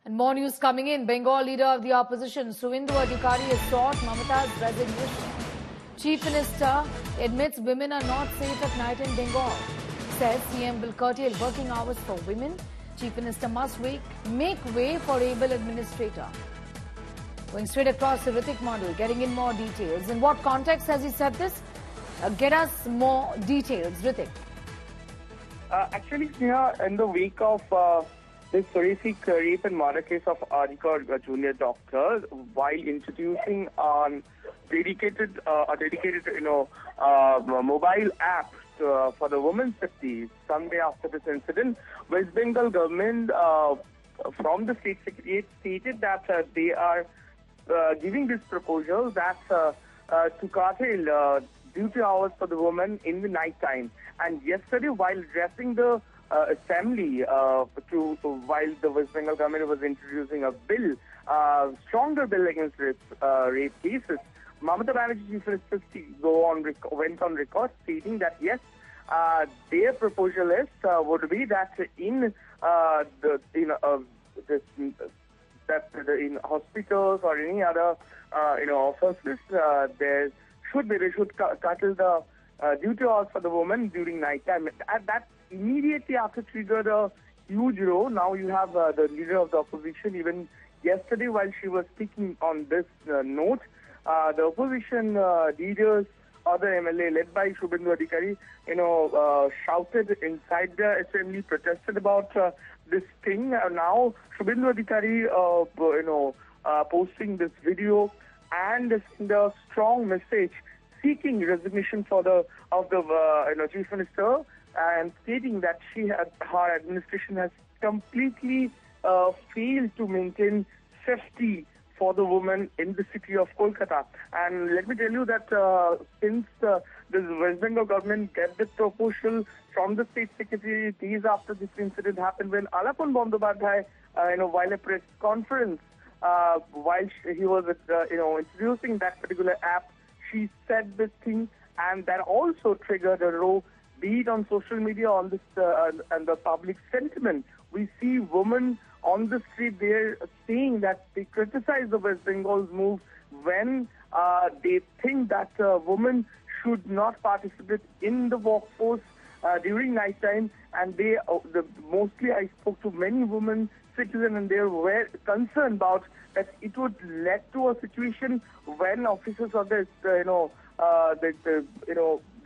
And more news coming in. Bengal leader of the opposition, Suvendu Adhikari, has sought Mamata's resignation. Chief Minister admits women are not safe at night in Bengal. Says CM will curtail working hours for women. Chief Minister must make way for able administrator. Going straight across to Ritik Model, getting in more details. In what context has he said this? Get us more details, Ritik. Actually, Sneha, in the wake of this horrific rape and murder case of Adhikar, a junior doctor, while introducing a dedicated mobile app for the women's safety, someday after this incident, West Bengal government from the state secretariat stated that they are giving this proposal that to curtail duty hours for the women in the night time. And yesterday, while addressing the assembly, while the West Bengal government was introducing a bill, stronger bill against rape cases, Mamata Banerjee Chief Minister went on record stating that yes, their proposal would be that in hospitals or any other offices, they should curtail the duty hours for the women during night time. That immediately after triggered a huge row. Now you have the leader of the opposition. Even yesterday, while she was speaking on this note, the opposition leaders, other MLA led by Suvendu Adhikari, shouted inside the assembly, protested about this thing. Now Suvendu Adhikari, posting this video and the strong message seeking resignation of the chief minister, and stating that her administration has completely failed to maintain safety for the women in the city of Kolkata. And let me tell you that since the West Bengal government get the proposal from the state secretary days after this incident happened, when Alapon Bandyopadhyay, while a press conference, while he was introducing that particular app, she said this thing, and that also triggered a row, be it on social media, on this and the public sentiment. We see women on the street there saying that they criticize the West Bengal's move when they think that women should not participate in the workforce during night time. And mostly I spoke to many women citizens, and they were concerned about that it would lead to a situation when officers of this, there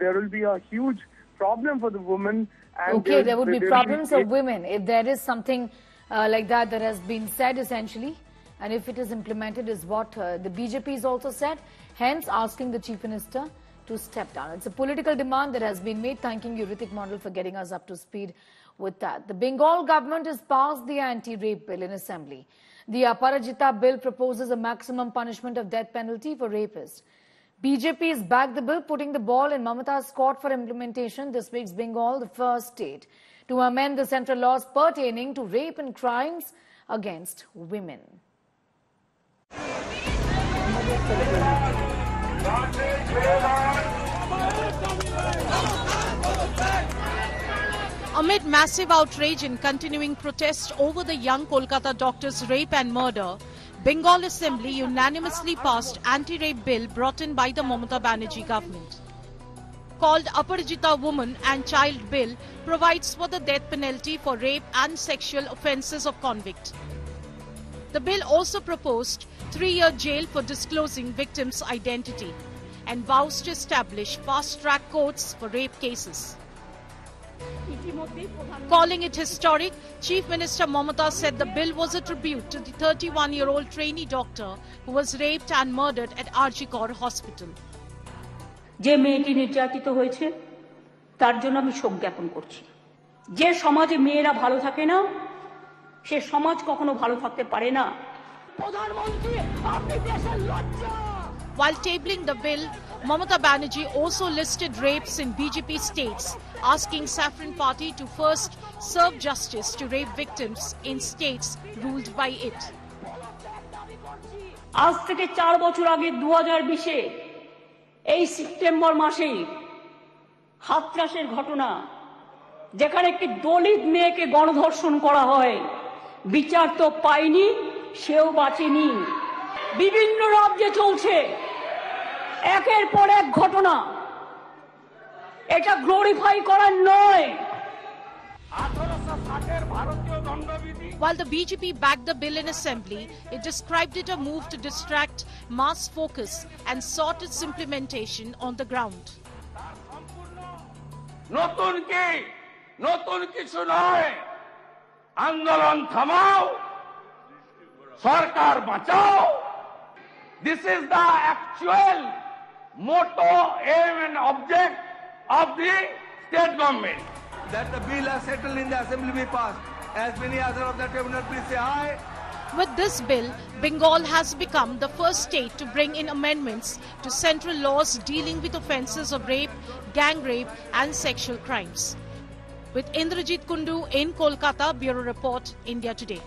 will be a huge problem for the women. And okay, there would be problems of women if there is something like that has been said essentially, and if it is implemented is what the BJP has also said, hence asking the Chief Minister to step down. It's a political demand that has been made. Thanking you, Ritik Model, for getting us up to speed with that. The Bengal government has passed the anti-rape bill in assembly. The Aparajita bill proposes a maximum punishment of death penalty for rapists. BJP has backed the bill, putting the ball in Mamata's court for implementation. This makes Bengal the first state to amend the central laws pertaining to rape and crimes against women. Amid massive outrage and continuing protests over the young Kolkata doctor's rape and murder, Bengal Assembly unanimously passed anti-rape bill brought in by the Mamata Banerjee government. Called Aparajita Woman and Child Bill, provides for the death penalty for rape and sexual offences of convict. The bill also proposed 3-year jail for disclosing victims' identity and vows to establish fast-track courts for rape cases. Calling it historic, Chief Minister Mamata said the bill was a tribute to the 31-year-old trainee doctor who was raped and murdered at RG Kar Hospital. যে মেয়েটি নির্যাতিত হয়েছে তার জন্য আমি শোক জ্ঞাপন করছি। যে সমাজে মেয়েরা ভালো থাকে না সে সমাজ কখনো ভালো থাকতে পারে না। প্রধানমন্ত্রী আপনি দেশের লজ্জা। While tabling the bill, Mamata Banerjee also listed rapes in BJP states, asking Saffron Party to first serve justice to rape victims in states ruled by it. আজ থেকে 4 বছর আগে 2020-এ এই সেপ্টেম্বর মাসেই হাতরাসের ঘটনা, যেখানে একটি দলিত মেয়েকে গণধর্ষণ করা হয়, বিচার তো পায়নি, সেও বাঁচেনি। বিভিন্ন রাজ্যে চলছে একের পর এক ঘটনা, এটা গ্লোরিফাই করার নয়। While the BJP backed the bill in assembly, it described it a move to distract mass focus and sought its implementation on the ground. নতুন কিছু নয়, আন্দোলন থামাও, সরকার বাঁচাও। This is the actual motto, aim and object of the state government. That the bill as settled in the assembly be passed. As many other of the tribunal, please say aye. With this bill, Bengal has become the first state to bring in amendments to central laws dealing with offences of rape, gang rape and sexual crimes. With Indrajit Kundu in Kolkata, Bureau Report, India Today.